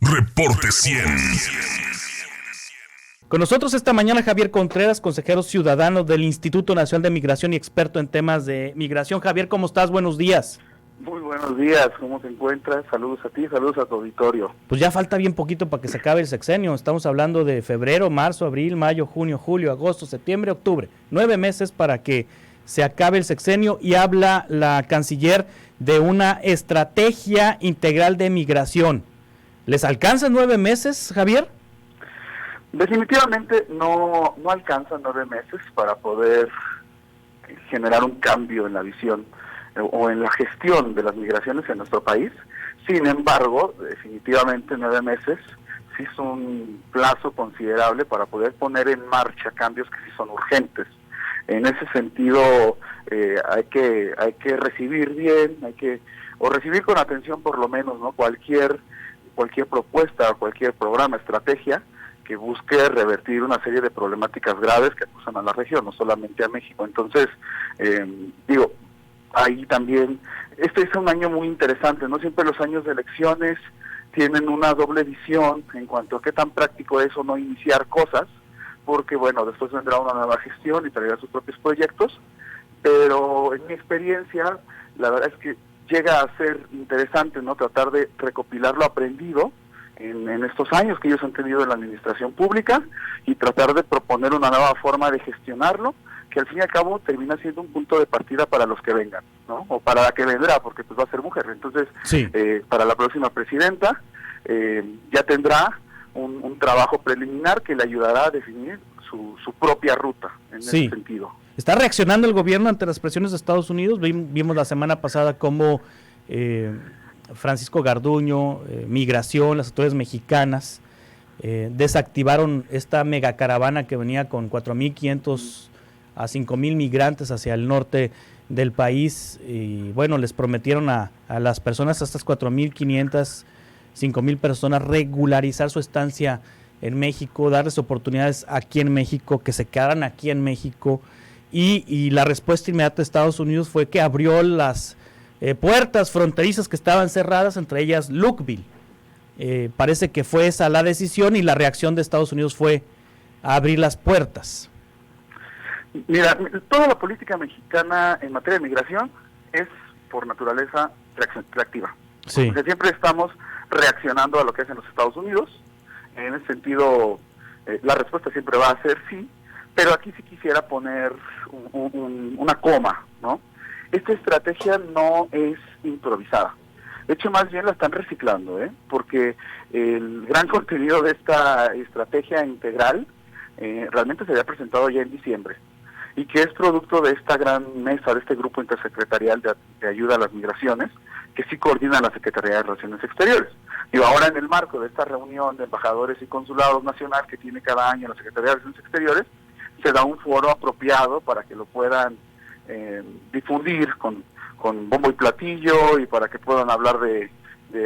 Reporte 100. Con nosotros esta mañana Javier Contreras, consejero ciudadano del Instituto Nacional de Migración y experto en temas de migración. Javier, ¿cómo estás? Buenos días. Muy buenos días, ¿cómo te encuentras? Saludos a ti, saludos a tu auditorio. Pues ya falta bien poquito para que se acabe el sexenio. Estamos hablando de febrero, marzo, abril, mayo, junio, julio, agosto, septiembre, octubre. 9 meses para que se acabe el sexenio y habla la canciller de una estrategia integral de migración. ¿Les alcanzan 9 meses, Javier? Definitivamente no alcanzan 9 meses para poder generar un cambio en la visión o en la gestión de las migraciones en nuestro país. Sin embargo, definitivamente 9 meses sí es un plazo considerable para poder poner en marcha cambios que sí son urgentes. En ese sentido, hay que recibir bien, recibir con atención por lo menos, ¿no? Cualquier propuesta, cualquier programa, estrategia que busque revertir una serie de problemáticas graves que acusan a la región, no solamente a México. Entonces, ahí también, este es un año muy interesante, ¿no? Siempre los años de elecciones tienen una doble visión en cuanto a qué tan práctico es o no iniciar cosas, porque bueno, después vendrá una nueva gestión y traerá sus propios proyectos, pero en mi experiencia, la verdad es que llega a ser interesante, ¿no? Tratar de recopilar lo aprendido en estos años que ellos han tenido en la administración pública y tratar de proponer una nueva forma de gestionarlo, que al fin y al cabo termina siendo un punto de partida para los que vengan, ¿no? O para la que vendrá, porque pues va a ser mujer. Entonces, sí. Para la próxima presidenta ya tendrá un trabajo preliminar que le ayudará a definir su propia ruta en ese sentido. ¿Está reaccionando el gobierno ante las presiones de Estados Unidos? Vimos la semana pasada cómo Francisco Garduño, Migración, las autoridades mexicanas desactivaron esta megacaravana que venía con 4,500 a 5,000 migrantes hacia el norte del país, y bueno, les prometieron a las personas, a estas 4,500, 5,000 personas, regularizar su estancia en México, darles oportunidades aquí en México, que se quedaran aquí en México, y la respuesta inmediata de Estados Unidos fue que abrió las puertas fronterizas que estaban cerradas, entre ellas Lukeville. Parece que fue esa la decisión y la reacción de Estados Unidos fue abrir las puertas. Mira, toda la política mexicana en materia de migración es por naturaleza reactiva. Sí. Porque siempre estamos reaccionando a lo que hacen los Estados Unidos. En ese sentido, la respuesta siempre va a ser sí, pero aquí sí quisiera poner una coma, ¿no? Esta estrategia no es improvisada. De hecho, más bien la están reciclando, porque el gran contenido de esta estrategia integral realmente se había presentado ya en diciembre, y que es producto de esta gran mesa, de este grupo intersecretarial de ayuda a las migraciones, que sí coordina la Secretaría de Relaciones Exteriores. Y ahora en el marco de esta reunión de embajadores y consulados nacional que tiene cada año la Secretaría de Relaciones Exteriores, se da un foro apropiado para que lo puedan difundir con bombo y platillo, y para que puedan hablar de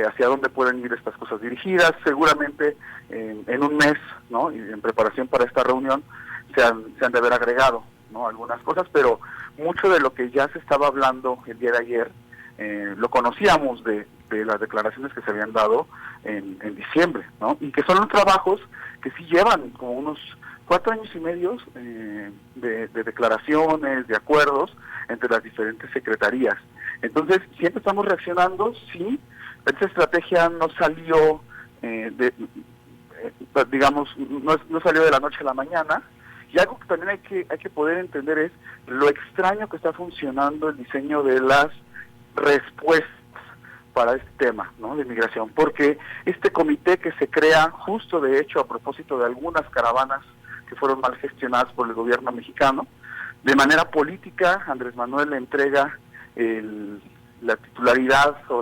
hacia dónde pueden ir estas cosas dirigidas. Seguramente en un mes, ¿no? Y en preparación para esta reunión se han de haber agregado, ¿no? Algunas cosas, pero mucho de lo que ya se estaba hablando el día de ayer lo conocíamos de las declaraciones que se habían dado en diciembre, ¿no? Y que son los trabajos que sí llevan como unos 4 años y medio de declaraciones, de acuerdos entre las diferentes secretarías. Entonces, siempre estamos reaccionando, sí. Esta estrategia no salió, no salió de la noche a la mañana. Y algo que también hay que poder entender es lo extraño que está funcionando el diseño de las respuestas para este tema, ¿no? De migración, porque este comité que se crea justo de hecho a propósito de algunas caravanas que fueron mal gestionadas por el gobierno mexicano, de manera política Andrés Manuel le entrega la titularidad o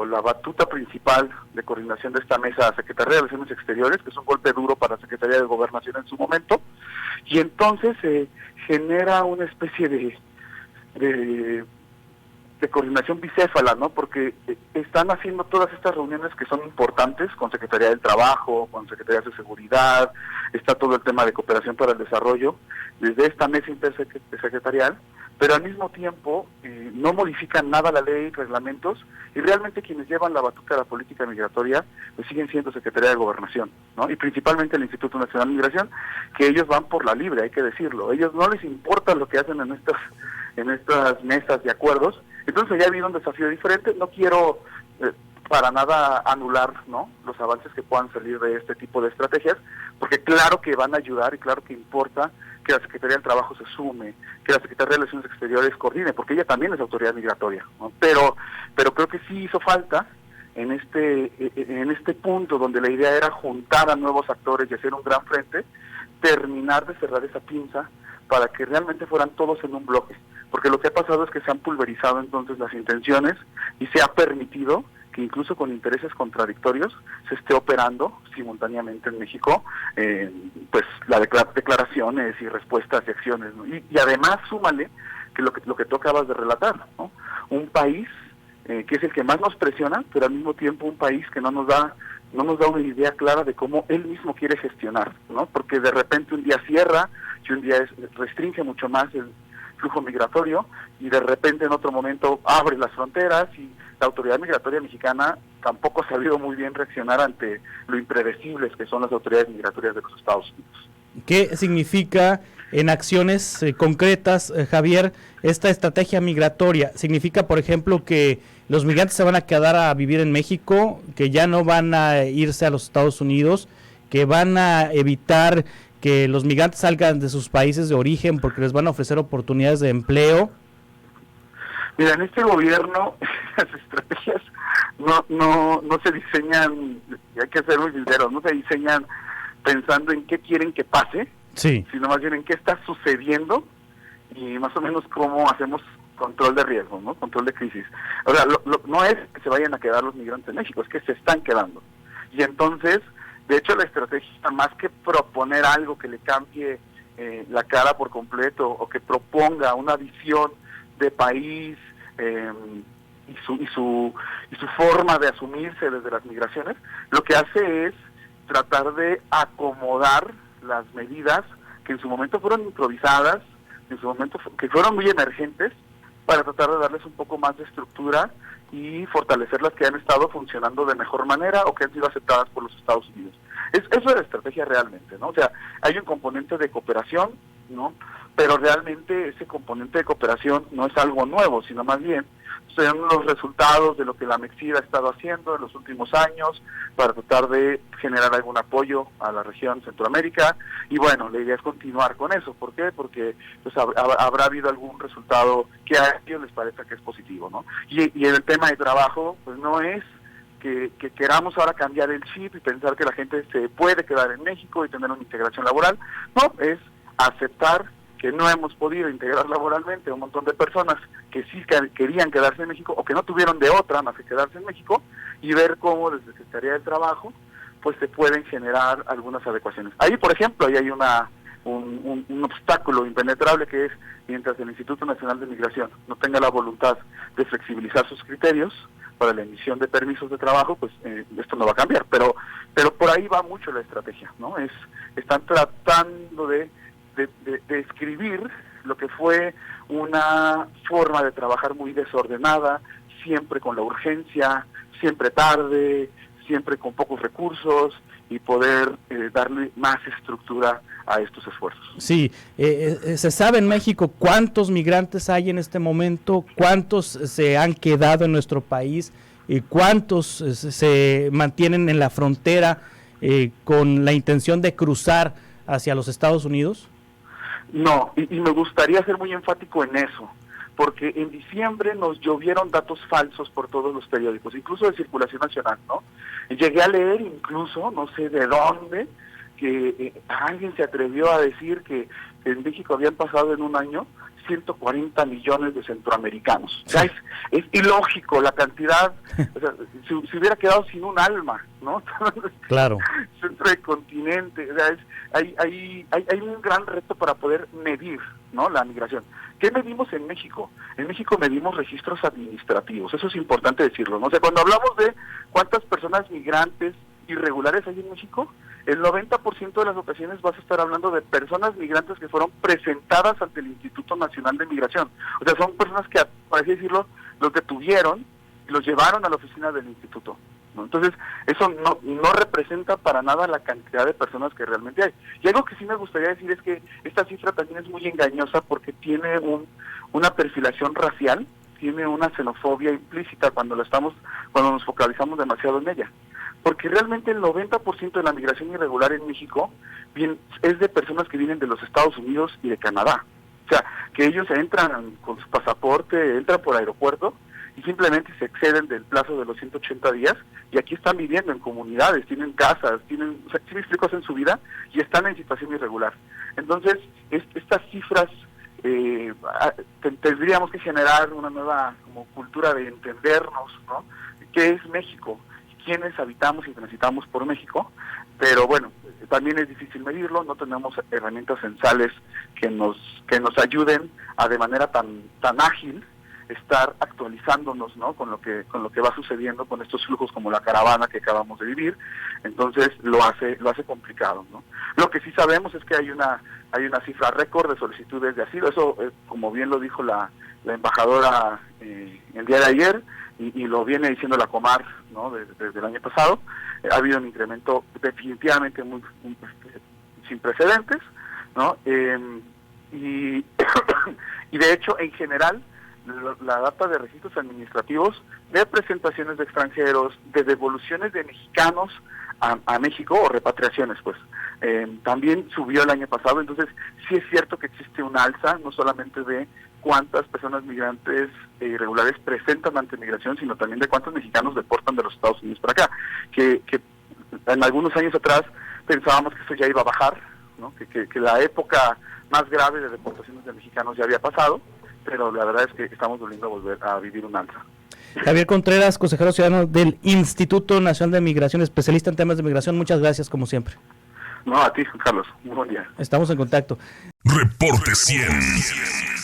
la batuta principal de coordinación de esta mesa a Secretaría de Relaciones Exteriores, que es un golpe duro para la Secretaría de Gobernación en su momento, y entonces se genera una especie de coordinación bicéfala, ¿no? Porque están haciendo todas estas reuniones que son importantes con Secretaría del Trabajo, con Secretaría de Seguridad, está todo el tema de cooperación para el desarrollo, desde esta mesa intersecretarial, pero al mismo tiempo no modifican nada la ley, reglamentos, y realmente quienes llevan la batuta de la política migratoria pues siguen siendo Secretaría de Gobernación, ¿no? Y principalmente el Instituto Nacional de Migración, que ellos van por la libre, hay que decirlo. Ellos no les importa lo que hacen en estas mesas de acuerdos. Entonces ya ha habido un desafío diferente. No quiero para nada anular, ¿no?, los avances que puedan salir de este tipo de estrategias, porque claro que van a ayudar y claro que importa que la Secretaría del Trabajo se sume, que la Secretaría de Relaciones Exteriores coordine, porque ella también es autoridad migratoria, ¿no? Pero creo que sí hizo falta en este punto donde la idea era juntar a nuevos actores y hacer un gran frente, terminar de cerrar esa pinza para que realmente fueran todos en un bloque, porque lo que ha pasado es que se han pulverizado entonces las intenciones y se ha permitido que incluso con intereses contradictorios se esté operando simultáneamente en México, pues las declaraciones y respuestas y acciones, ¿no? Y además súmale que lo que tú acabas de relatar, ¿no? Un país que es el que más nos presiona, pero al mismo tiempo un país que no nos da una idea clara de cómo él mismo quiere gestionar, ¿no? Porque de repente un día cierra y un día restringe mucho más el flujo migratorio y de repente en otro momento abre las fronteras, y la autoridad migratoria mexicana tampoco ha sabido muy bien reaccionar ante lo impredecibles que son las autoridades migratorias de los Estados Unidos. ¿Qué significa en acciones concretas, Javier, esta estrategia migratoria? ¿Significa, por ejemplo, que los migrantes se van a quedar a vivir en México, que ya no van a irse a los Estados Unidos, que van a evitar que los migrantes salgan de sus países de origen porque les van a ofrecer oportunidades de empleo? Mira, en este gobierno las estrategias no se diseñan, hay que ser muy sinceros, no se diseñan pensando en qué quieren que pase, sí, sino más bien en qué está sucediendo y más o menos cómo hacemos control de riesgo, ¿no? Control de crisis. O sea, no es que se vayan a quedar los migrantes en México, es que se están quedando. Y entonces, de hecho, la estrategia, más que proponer algo que le cambie la cara por completo o que proponga una visión de país y su forma de asumirse desde las migraciones, lo que hace es tratar de acomodar las medidas que en su momento fueron improvisadas, en su momento que fueron muy emergentes, para tratar de darles un poco más de estructura y fortalecer las que han estado funcionando de mejor manera o que han sido aceptadas por los Estados Unidos. Eso es la estrategia realmente, ¿no? O sea, hay un componente de cooperación, ¿no? Pero realmente ese componente de cooperación no es algo nuevo, sino más bien son los resultados de lo que la MEXID ha estado haciendo en los últimos años para tratar de generar algún apoyo a la región Centroamérica, y bueno, la idea es continuar con eso. ¿Por qué? Porque pues habrá habido algún resultado que a ellos les parezca que es positivo, ¿no? Y en el tema de trabajo, pues no es que queramos ahora cambiar el chip y pensar que la gente se puede quedar en México y tener una integración laboral. No, es aceptar que no hemos podido integrar laboralmente a un montón de personas que sí querían quedarse en México o que no tuvieron de otra más que quedarse en México, y ver cómo desde Secretaría del Trabajo pues se pueden generar algunas adecuaciones. Ahí, por ejemplo, ahí hay un obstáculo impenetrable, que es mientras el Instituto Nacional de Migración no tenga la voluntad de flexibilizar sus criterios para la emisión de permisos de trabajo, pues esto no va a cambiar, pero por ahí va mucho la estrategia, ¿no? Están tratando de escribir lo que fue una forma de trabajar muy desordenada, siempre con la urgencia, siempre tarde, siempre con pocos recursos, y poder darle más estructura a estos esfuerzos. Sí, ¿se sabe en México cuántos migrantes hay en este momento? ¿Cuántos se han quedado en nuestro país? ¿Y cuántos se mantienen en la frontera con la intención de cruzar hacia los Estados Unidos? No, y me gustaría ser muy enfático en eso, porque en diciembre nos llovieron datos falsos por todos los periódicos, incluso de circulación nacional, ¿no? Llegué a leer incluso, no sé de dónde, que alguien se atrevió a decir que en México habían pasado en un año 140 millones de centroamericanos. O sea, es ilógico la cantidad, o sea, se hubiera quedado sin un alma, ¿no? Claro. Centro del continente, o sea, hay un gran reto para poder medir, ¿no?, la migración. ¿Qué medimos en México? En México medimos registros administrativos, eso es importante decirlo, ¿no? O sea, cuando hablamos de cuántas personas migrantes irregulares hay en México, el 90% de las ocasiones vas a estar hablando de personas migrantes que fueron presentadas ante el Instituto Nacional de Migración. O sea, son personas que, por así decirlo, los detuvieron y los llevaron a la oficina del instituto, ¿no? Entonces, eso no representa para nada la cantidad de personas que realmente hay. Y algo que sí me gustaría decir es que esta cifra también es muy engañosa porque tiene una perfilación racial, tiene una xenofobia implícita cuando nos focalizamos demasiado en ella. Porque realmente el 90% de la migración irregular en México es de personas que vienen de los Estados Unidos y de Canadá. O sea, que ellos entran con su pasaporte, entran por aeropuerto y simplemente se exceden del plazo de los 180 días y aquí están viviendo en comunidades, tienen casas, o sea, si me explico, hacen su vida y están en situación irregular. Entonces, estas cifras tendríamos que generar una nueva como cultura de entendernos, ¿no? ¿Qué es México? ¿Quiénes habitamos y transitamos por México? Pero bueno, también es difícil medirlo, no tenemos herramientas censales que nos ayuden a de manera tan ágil estar actualizándonos, ¿no? con lo que va sucediendo con estos flujos como la caravana que acabamos de vivir. Entonces lo hace complicado, ¿no? Lo que sí sabemos es que hay una cifra récord de solicitudes de asilo. Eso, como bien lo dijo la embajadora el día de ayer, y lo viene diciendo la Comar, ¿no? Desde el año pasado. Ha habido un incremento definitivamente sin precedentes, ¿no? Y de hecho, en general, la data de registros administrativos, de presentaciones de extranjeros, de devoluciones de mexicanos a México, o repatriaciones, pues, también subió el año pasado. Entonces sí es cierto que existe un alza, no solamente de cuántas personas migrantes irregulares presentan ante migración, sino también de cuántos mexicanos deportan de los Estados Unidos para acá, que en algunos años atrás pensábamos que eso ya iba a bajar, ¿no? que la época más grave de deportaciones de mexicanos ya había pasado, pero la verdad es que estamos volviendo a volver a vivir un alza. Javier Contreras, consejero ciudadano del Instituto Nacional de Migración, especialista en temas de migración, muchas gracias como siempre. No, a ti, Carlos, muy buen día. Estamos en contacto. Reporte 100.